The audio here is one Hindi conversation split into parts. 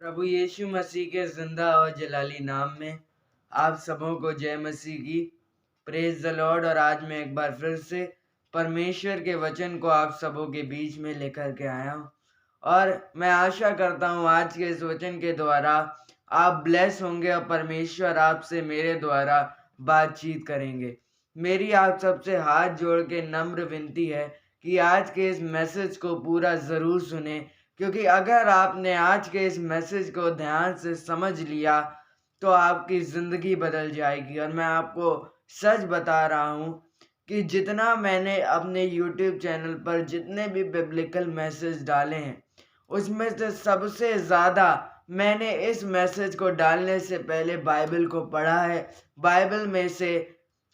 प्रभु यीशु मसीह के जिंदा और जलाली नाम में आप सबों को जय मसीह की। Praise the Lord. और आज मैं एक बार फिर से परमेश्वर के वचन को आप सबों के बीच में लेकर के आया हूँ और मैं आशा करता हूँ आज के इस वचन के द्वारा आप ब्लेस होंगे और परमेश्वर आपसे मेरे द्वारा बातचीत करेंगे। मेरी आप सबसे हाथ जोड़ के नम्र विनती है कि आज के इस मैसेज को पूरा ज़रूर सुने, क्योंकि अगर आपने आज के इस मैसेज को ध्यान से समझ लिया तो आपकी ज़िंदगी बदल जाएगी। और मैं आपको सच बता रहा हूँ कि जितना मैंने अपने यूट्यूब चैनल पर जितने भी बिब्लिकल मैसेज डाले हैं, उसमें से सबसे ज़्यादा मैंने इस मैसेज को डालने से पहले बाइबल को पढ़ा है, बाइबल में से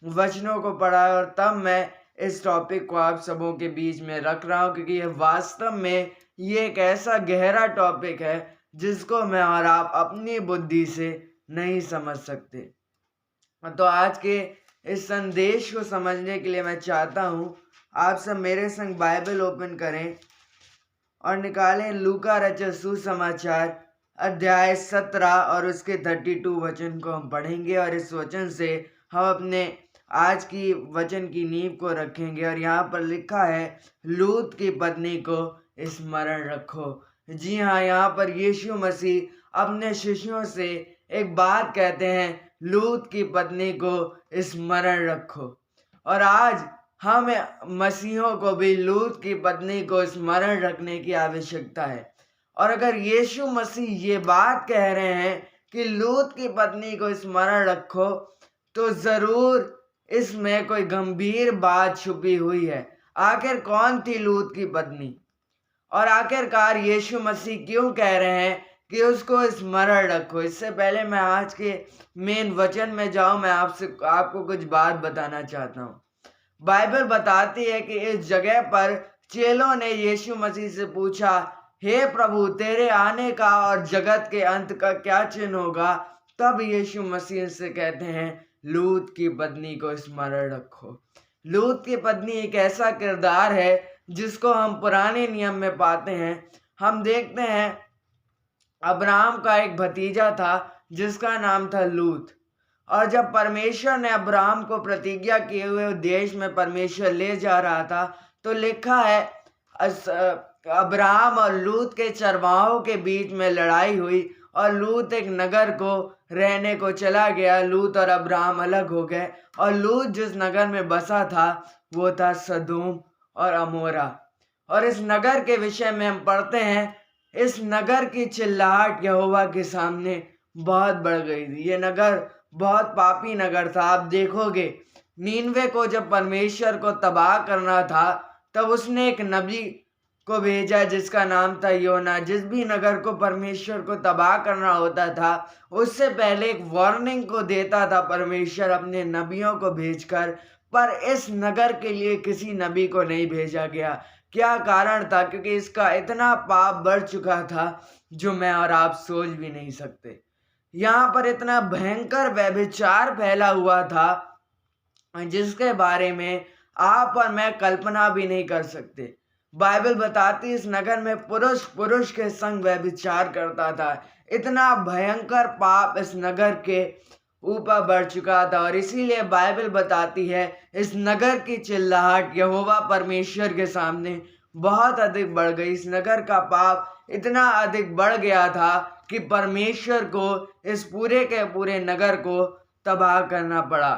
वचनों को पढ़ा है, और तब मैं इस टॉपिक को आप सबों के बीच में रख रहा हूँ, क्योंकि ये वास्तव में ये एक ऐसा गहरा टॉपिक है जिसको मैं और आप अपनी बुद्धि से नहीं समझ सकते। तो आज के इस संदेश को समझने के लिए मैं चाहता हूँ आप सब मेरे संग बाइबल ओपन करें और निकालें लूका रचित सुसमाचार अध्याय 17 और उसके 32 वचन को हम पढ़ेंगे और इस वचन से हम अपने आज की वचन की नींव को रखेंगे। और यहाँ पर लिखा है, लूत की पत्नी को स्मरण रखो। जी हाँ, यहाँ पर यीशु मसीह अपने शिष्यों से एक बात कहते हैं, लूत की पत्नी को स्मरण रखो। और आज हम मसीहों को भी लूत की पत्नी को स्मरण रखने की आवश्यकता है। और अगर यीशु मसीह ये बात कह रहे हैं कि लूत की पत्नी को स्मरण रखो, तो ज़रूर इसमें कोई गंभीर बात छुपी हुई है। आखिर कौन थी लूत की पत्नी, और आखिरकार यीशु मसीह क्यों कह रहे हैं कि उसको स्मरण रखो? इससे पहले मैं आज के मेन वचन में जाऊं, मैं आपको कुछ बात बताना चाहता हूं। बाइबल बताती है कि इस जगह पर चेलों ने यीशु मसीह से पूछा, हे प्रभु, तेरे आने का और जगत के अंत का क्या चिन्ह होगा? तब यीशु मसीह से कहते हैं, लूत की पत्नी को स्मरण रखो। लूत की पत्नी एक ऐसा किरदार है जिसको हम पुराने नियम में पाते हैं। हम देखते हैं अब्राहम का एक भतीजा था जिसका नाम था लूत। और जब परमेश्वर ने अब्राहम को प्रतिज्ञा किए हुए देश में परमेश्वर ले जा रहा था, तो लिखा है अब्राहम और लूत के चरवाहों के बीच में लड़ाई हुई और लूत एक नगर को रहने को चला गया। लूत और अब्राहम अलग हो गए और लूत जिस नगर में बसा था वो था सदोम और अमोरा। और इस नगर के विषय में हम पढ़ते हैं, इस नगर की चिल्लाहट यहोवा के सामने बहुत बढ़ गई थी। ये नगर बहुत पापी नगर था। आप देखोगे, नीनवे को जब परमेश्वर को तबाह करना था, तब उसने एक नबी को भेजा जिसका नाम था योना। जिस भी नगर को परमेश्वर को तबाह करना होता था, उससे पहले एक वार्निंग को देता था परमेश्वर अपने नबियों को भेजकर। पर इस नगर के लिए किसी नबी को नहीं भेजा गया। क्या कारण था? क्योंकि इसका इतना पाप बढ़ चुका था जो मैं और आप सोच भी नहीं सकते। यहाँ पर इतना भयंकर व्यभिचार फैला हुआ था जिसके बारे में आप और मैं कल्पना भी नहीं कर सकते। बाइबल बताती इस नगर में पुरुष पुरुष के संग व्यभिचार करता था। इतना भयंकर पाप इस नगर के ऊपर बढ़ चुका था और इसीलिए बाइबल बताती है इस नगर की चिल्लाहट यहोवा परमेश्वर के सामने बहुत अधिक बढ़ गई। इस नगर का पाप इतना अधिक बढ़ गया था कि परमेश्वर को इस पूरे के पूरे नगर को तबाह करना पड़ा।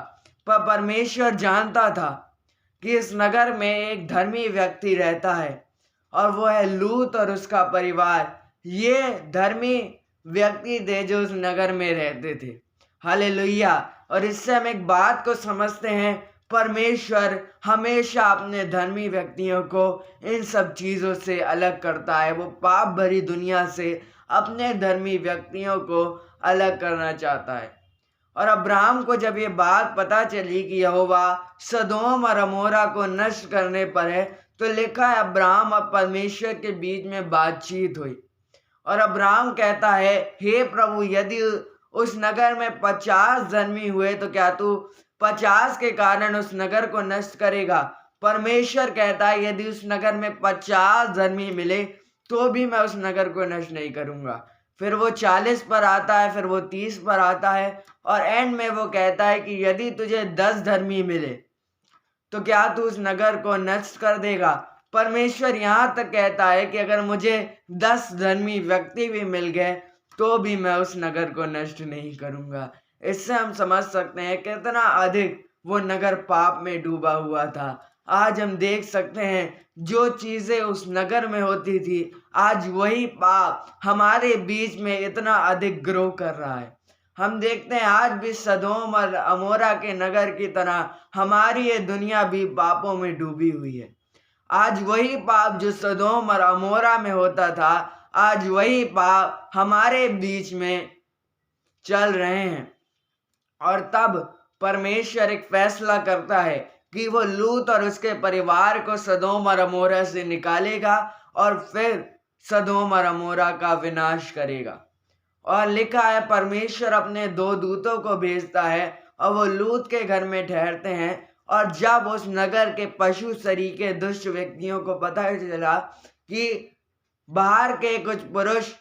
पर परमेश्वर जानता था कि इस नगर में एक धर्मी व्यक्ति रहता है और वो है लूत और उसका परिवार। ये धर्मी व्यक्ति थे जो उस नगर में रहते थे। हालेलुया। और इससे हम एक बात को समझते हैं, परमेश्वर हमेशा अपने धर्मी व्यक्तियों को इन सब चीज़ों से अलग करता है। वो पाप भरी दुनिया से अपने धर्मी व्यक्तियों को अलग करना चाहता है। और अब्राहम को जब ये बात पता चली कि यहोवा सदोम और अमोरा को नष्ट करने पर है, तो लिखा है अब्राहम और परमेश्वर के बीच में बातचीत हुई। और अब्राहम कहता है, हे प्रभु, यदि उस नगर में 50 धर्मी हुए तो क्या तू 50 के कारण उस नगर को नष्ट करेगा? परमेश्वर कहता है, यदि उस नगर में 50 धर्मी मिले तो भी मैं उस नगर को नष्ट नहीं करूंगा। फिर वो 40 पर आता है, फिर वो 30 पर आता है, और एंड में वो कहता है कि यदि तुझे 10 धर्मी मिले तो क्या तू उस नगर को नष्ट कर देगा। परमेश्वर यहाँ तक कहता है कि अगर मुझे 10 धर्मी व्यक्ति भी मिल गए तो भी मैं उस नगर को नष्ट नहीं करूंगा। इससे हम समझ सकते हैं कितना अधिक वो नगर पाप में डूबा हुआ था। आज हम देख सकते हैं जो चीजें उस नगर में होती थी, आज वही पाप हमारे बीच में इतना अधिक ग्रो कर रहा है। हम देखते हैं आज भी सदोम और अमोरा के नगर की तरह हमारी ये दुनिया भी पापों में डूबी हुई है। आज वही पाप जो सदोम और अमोरा में होता था, आज वही पाप हमारे बीच में चल रहे हैं। और तब परमेश्वर एक फैसला करता है कि वो लूत और उसके परिवार को सदोम और अमोरा से निकालेगा और फिर सदोम और अमोरा का विनाश करेगा। और लिखा है परमेश्वर अपने 2 दूतों को भेजता है और वो लूत के घर में ठहरते हैं। और जब उस नगर के पशु सरीखे दुष्ट व्यक्तियों को पता चला कि बाहर के कुछ पुरुष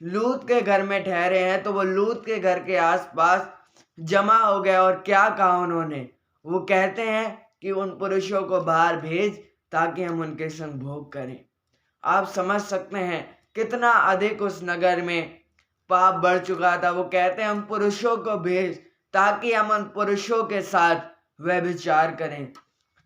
लूत के घर में ठहरे हैं, तो वो लूत के घर के आसपास जमा हो गए। और क्या कहा उन्होंने? वो कहते हैं कि उन पुरुषों को बाहर भेज ताकि हम उनके संग भोग करें। आप समझ सकते हैं कितना अधिक उस नगर में पाप बढ़ चुका था। वो कहते हैं हम पुरुषों को भेज ताकि हम उन पुरुषों के साथ व्यभिचार करें।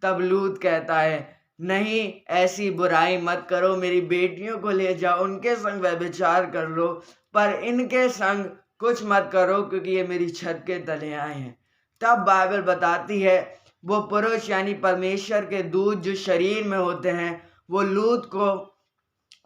तब लूत कहता है नहीं, ऐसी बुराई मत करो, मेरी बेटियों को ले जाओ, उनके संग व्यभिचार कर लो, पर इनके संग कुछ मत करो क्योंकि ये मेरी छत के तले आए हैं। तब बाइबल बताती है वो पुरुष यानी परमेश्वर के दूत जो शरीर में होते हैं, वो लूत को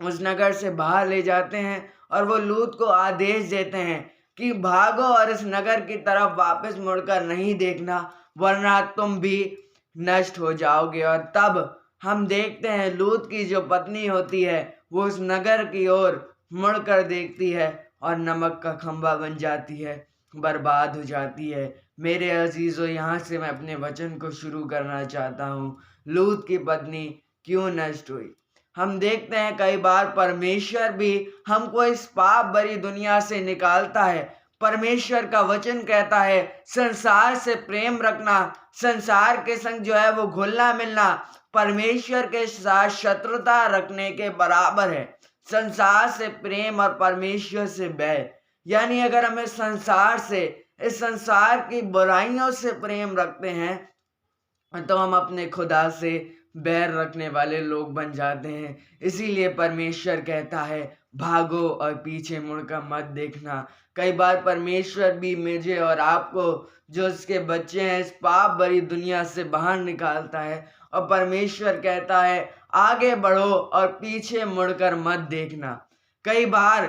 उस नगर से बाहर ले जाते हैं और वो लूत को आदेश देते हैं कि भागो और इस नगर की तरफ वापस मुड़कर नहीं देखना, वरना तुम भी नष्ट हो जाओगे। और तब हम देखते हैं लूत की जो पत्नी होती है वो उस नगर की ओर मुड़कर देखती है और नमक का खंभा बन जाती है, बर्बाद हो जाती है। मेरे अजीजों, यहाँ से मैं अपने वचन को शुरू करना चाहता हूँ। लूत की पत्नी क्यों नष्ट हुई? हम देखते हैं कई बार परमेश्वर भी हमको इस पाप भरी दुनिया से निकालता है। परमेश्वर का वचन कहता है संसार से प्रेम रखना, संसार के संग जो है वो घुलना मिलना परमेश्वर के साथ शत्रुता रखने के बराबर है। संसार से प्रेम और परमेश्वर से बैर, यानी अगर हमें संसार से, इस संसार की बुराइयों से प्रेम रखते हैं तो हम अपने खुदा से बैर रखने वाले लोग बन जाते हैं। इसीलिए परमेश्वर कहता है भागो और पीछे मुड़कर मत देखना। कई बार परमेश्वर भी मुझे और आपको जो उसके बच्चे हैं इस पाप भरी दुनिया से बाहर निकालता है और परमेश्वर कहता है आगे बढ़ो और पीछे मुड़कर मत देखना। कई बार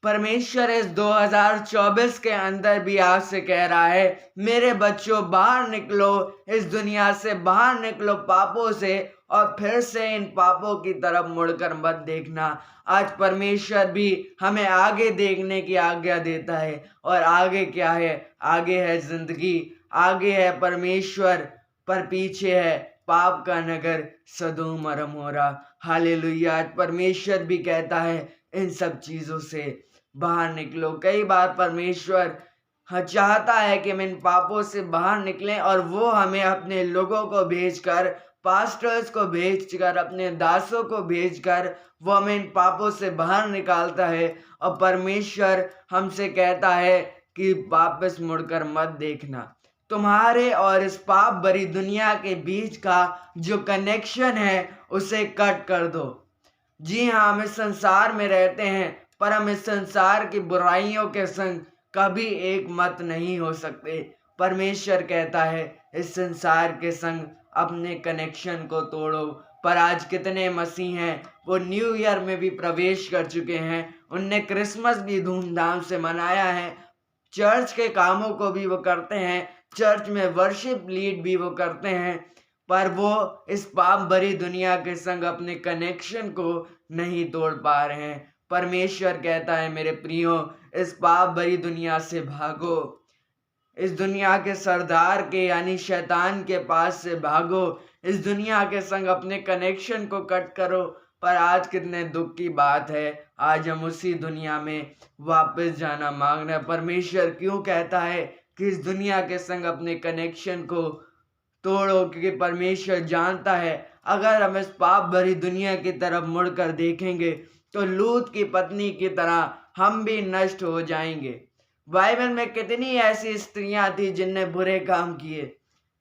परमेश्वर इस 2024 के अंदर भी आपसे कह रहा है मेरे बच्चों, बाहर निकलो, इस दुनिया से बाहर निकलो पापों से, और फिर से इन पापों की तरफ मुड़कर मत देखना। आज परमेश्वर भी हमें आगे देखने की आज्ञा देता है। और आगे क्या है? आगे है जिंदगी, आगे है परमेश्वर, पर पीछे है पाप का नगर सदोम और अमोरा। हालेलुया। आज परमेश्वर भी कहता है इन सब चीजों से बाहर निकलो। कई बार परमेश्वर चाहता है कि हम इन पापों से बाहर निकलें और वो हमें अपने लोगों को भेजकर, पास्टर्स को भेजकर, अपने दासों को भेजकर वो हमें इन पापों से बाहर निकालता है। और परमेश्वर हमसे कहता है कि वापस मुड़कर मत देखना। तुम्हारे और इस पाप भरी दुनिया के बीच का जो कनेक्शन है उसे कट कर दो। जी हाँ, हम इस संसार में रहते हैं पर हम इस संसार की बुराइयों के संग कभी एक मत नहीं हो सकते। परमेश्वर कहता है इस संसार के संग अपने कनेक्शन को तोड़ो। पर आज कितने मसीह हैं वो न्यू ईयर में भी प्रवेश कर चुके हैं, उनने क्रिसमस भी धूमधाम से मनाया है, चर्च के कामों को भी वो करते हैं, चर्च में वर्शिप लीड भी वो करते हैं, पर वो इस पाप भरी दुनिया के संग अपने कनेक्शन को नहीं तोड़ पा रहे हैं। परमेश्वर कहता है मेरे प्रियो, इस पाप भरी दुनिया से भागो, इस दुनिया के सरदार के यानी शैतान के पास से भागो, इस दुनिया के संग अपने कनेक्शन को कट करो। पर आज कितने दुख की बात है, आज हम उसी दुनिया में वापस जाना मांग रहे हैं। परमेश्वर क्यों कहता है कि इस दुनिया के संग अपने कनेक्शन को तोड़ो, क्योंकि परमेश्वर जानता है अगर हम इस पाप भरी दुनिया की तरफ मुड़कर देखेंगे तो लूत की पत्नी की तरह हम भी नष्ट हो जाएंगे। बाइबल में कितनी ऐसी स्त्रियां थी जिनने बुरे काम किए।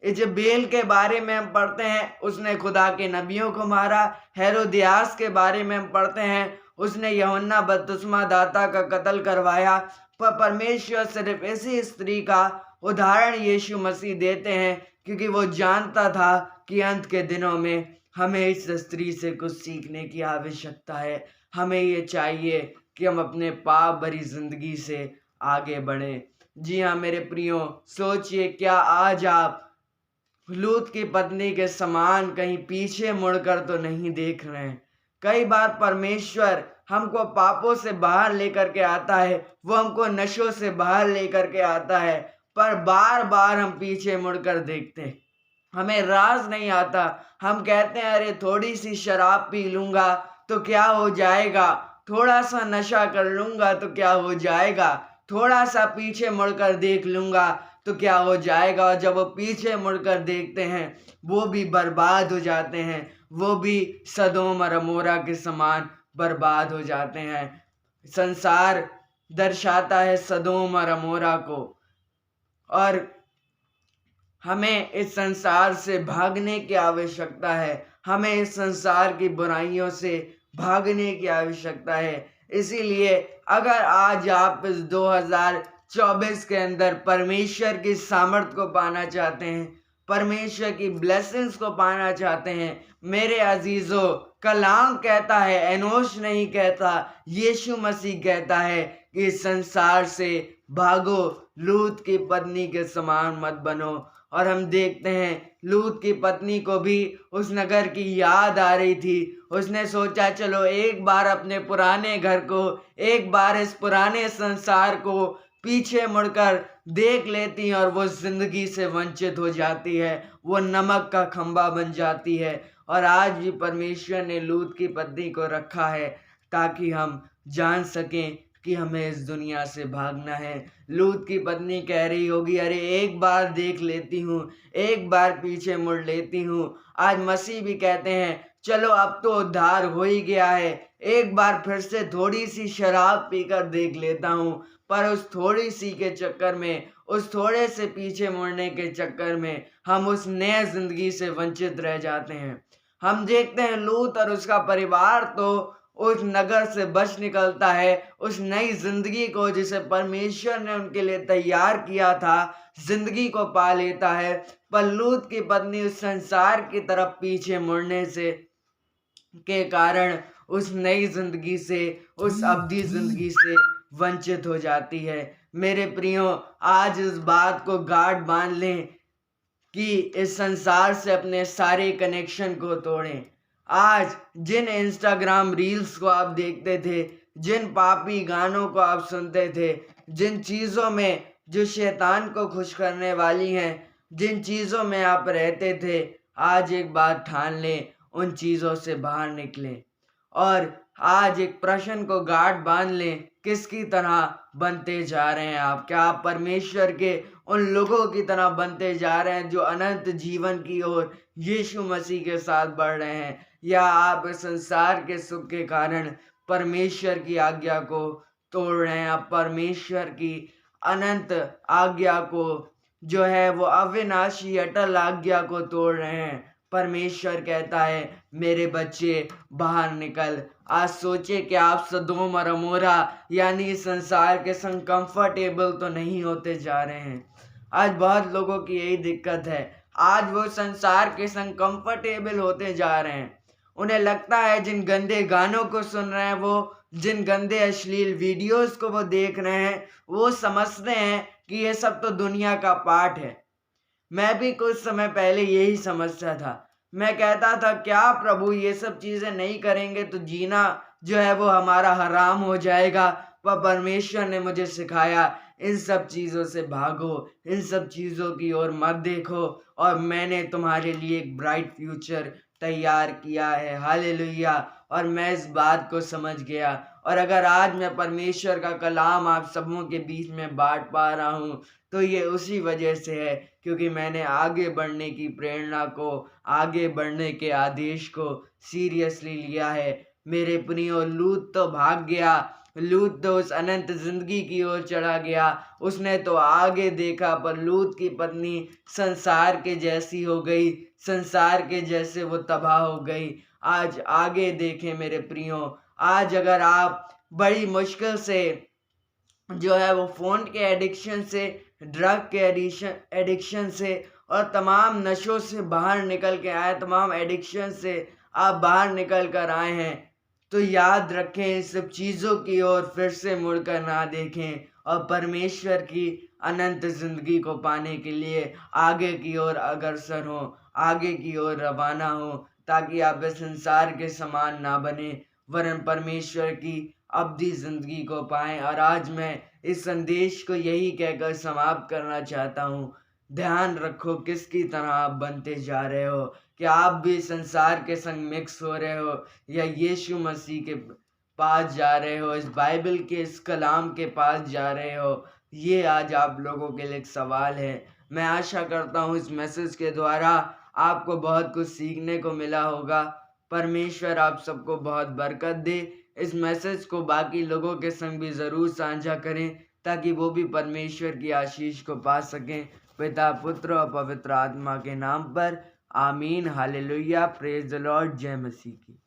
इजबेल के बारे में हम पढ़ते हैं, उसने खुदा के नबियों को मारा। हेरोदियास के बारे में हम पढ़ते हैं, उसने यूहन्ना बपतिस्मा दाता का कत्ल करवाया। पर परमेश्वर सिर्फ इसी स्त्री का उदाहरण यीशु मसीह देते हैं, क्योंकि वो जानता था कि अंत के दिनों में हमें इस स्त्री से कुछ सीखने की आवश्यकता है। हमें ये चाहिए कि हम अपने पाप भरी जिंदगी से आगे बढ़ें। जी हाँ मेरे प्रियो, सोचिए क्या आज आप लूत की पत्नी के समान कहीं पीछे मुड़कर तो नहीं देख रहे हैं। कई बार परमेश्वर हमको पापों से बाहर लेकर के आता है, वो हमको नशों से बाहर लेकर के आता है, पर बार बार हम पीछे मुड़कर देखते हैं। हमें राज नहीं आता। हम कहते हैं अरे थोड़ी सी शराब पी लूंगा तो क्या हो जाएगा, थोड़ा सा नशा कर लूंगा तो क्या हो जाएगा, थोड़ा सा पीछे मुड़कर देख लूंगा तो क्या हो जाएगा। और जब वो पीछे मुड़कर देखते हैं वो भी बर्बाद हो जाते हैं, वो भी सदोम और अमोरा के समान बर्बाद हो जाते हैं। संसार दर्शाता है सदोम और अमोरा को, और हमें इस संसार से भागने की आवश्यकता है। हमें इस संसार की बुराइयों से भागने की आवश्यकता है। इसीलिए अगर आज आप इस 2024 के अंदर परमेश्वर की सामर्थ को पाना चाहते हैं, परमेश्वर की ब्लेसिंग्स को पाना चाहते हैं, मेरे अजीजों, कलाम कहता है, एनोश नहीं कहता, यीशु मसीह कहता है कि इस संसार से भागो, लूत की पत्नी के समान मत बनो। और हम देखते हैं लूत की पत्नी को भी उस नगर की याद आ रही थी। उसने सोचा चलो एक बार अपने पुराने घर को, एक बार इस पुराने संसार को पीछे मुड़कर देख लेती है, और वो जिंदगी से वंचित हो जाती है, वो नमक का खंबा बन जाती है। और आज भी परमेश्वर ने लूत की पत्नी को रखा है ताकि हम जान सकें कि हमें इस दुनिया से भागना है। लूत की पत्नी कह रही होगी अरे एक बार देख लेती हूँ, एक बार पीछे मुड़ लेती हूँ। आज मसीह भी कहते हैं चलो अब तो उद्धार हो ही गया है, एक बार फिर से थोड़ी सी शराब पीकर देख लेता हूँ। पर उस थोड़ी सी के चक्कर में, उस थोड़े से पीछे मुड़ने के चक्कर में हम उस नए जिंदगी से वंचित रह जाते हैं। हम देखते हैं लूत और उसका परिवार तो उस नगर से बच निकलता है, उस नई जिंदगी को जिसे परमेश्वर ने उनके लिए तैयार किया था, जिंदगी को पा लेता है। पर लूत की पत्नी उस संसार की तरफ पीछे मुड़ने से के कारण उस नई जिंदगी से, उस अवधि जिंदगी से वंचित हो जाती है। मेरे प्रियो, आज इस बात को गांठ बांध लें कि इस संसार से अपने सारे कनेक्शन को तोड़ें। आज जिन इंस्टाग्राम रील्स को आप देखते थे, जिन पापी गानों को आप सुनते थे, जिन चीज़ों में जो शैतान को खुश करने वाली हैं, जिन चीज़ों में आप रहते थे, आज एक बात ठान लें, उन चीज़ों से बाहर निकलें। और आज एक प्रश्न को गांठ बांध लें, किसकी तरह बनते जा रहे हैं आप? क्या आप परमेश्वर के उन लोगों की तरह बनते जा रहे हैं जो अनंत जीवन की ओर यीशु मसीह के साथ बढ़ रहे हैं, या आप इस संसार के सुख के कारण परमेश्वर की आज्ञा को तोड़ रहे हैं? आप परमेश्वर की अनंत आज्ञा को, जो है वो अविनाशी अटल आज्ञा को तोड़ रहे हैं। परमेश्वर कहता है मेरे बच्चे बाहर निकल। आज सोचे कि आप सदोम और अमोरा यानी संसार के संग कंफर्टेबल तो नहीं होते जा रहे हैं। आज बहुत लोगों की यही दिक्कत है, आज वो संसार के संग कंफर्टेबल होते जा रहे हैं। उन्हें लगता है जिन गंदे गानों को सुन रहे हैं, वो जिन गंदे अश्लील वीडियोस को वो देख रहे हैं, वो समझते हैं कि ये सब तो दुनिया का पार्ट है। मैं भी कुछ समय पहले यही समझता था। मैं कहता था क्या प्रभु ये सब चीज़ें नहीं करेंगे तो जीना जो है वो हमारा हराम हो जाएगा। पर परमेश्वर ने मुझे सिखाया इन सब चीज़ों से भागो, इन सब चीज़ों की ओर मत देखो, और मैंने तुम्हारे लिए एक ब्राइट फ्यूचर तैयार किया है। हालेलुया। और मैं इस बात को समझ गया, और अगर आज मैं परमेश्वर का कलाम आप सबों के बीच में बांट पा रहा हूँ तो ये उसी वजह से है क्योंकि मैंने आगे बढ़ने की प्रेरणा को, आगे बढ़ने के आदेश को सीरियसली लिया है। मेरे प्रियो, लूत तो भाग गया, लूत तो उस अनंत जिंदगी की ओर चला गया, उसने तो आगे देखा, पर लूत की पत्नी संसार के जैसी हो गई, संसार के जैसे वो तबाह हो गई। आज आगे देखें मेरे प्रियो, आज अगर आप बड़ी मुश्किल से जो है वो फ़ोन के एडिक्शन से, ड्रग के एडिक्शन से और तमाम नशों से बाहर निकल के आए, तमाम एडिक्शन से आप बाहर निकल कर आए हैं, तो याद रखें इन सब चीज़ों की ओर फिर से मुड़कर ना देखें और परमेश्वर की अनंत ज़िंदगी को पाने के लिए आगे की ओर अग्रसर हों, आगे की ओर रवाना हों, ताकि आप इस संसार के समान ना बने वरन परमेश्वर की अवधि ज़िंदगी को पाएं। और आज मैं इस संदेश को यही कहकर समाप्त करना चाहता हूँ, ध्यान रखो किसकी तरह आप बनते जा रहे हो, क्या आप भी संसार के संग मिक्स हो रहे हो या यीशु मसीह के पास जा रहे हो, इस बाइबल के इस कलाम के पास जा रहे हो। ये आज आप लोगों के लिए एक सवाल है। मैं आशा करता हूँ इस मैसेज के द्वारा आपको बहुत कुछ सीखने को मिला होगा। परमेश्वर आप सबको बहुत बरकत दे। इस मैसेज को बाकी लोगों के संग भी ज़रूर साझा करें ताकि वो भी परमेश्वर की आशीष को पा सकें। पिता, पुत्र और पवित्र आत्मा के नाम पर आमीन। हालेलुया। Praise the Lord. जय मसीह की।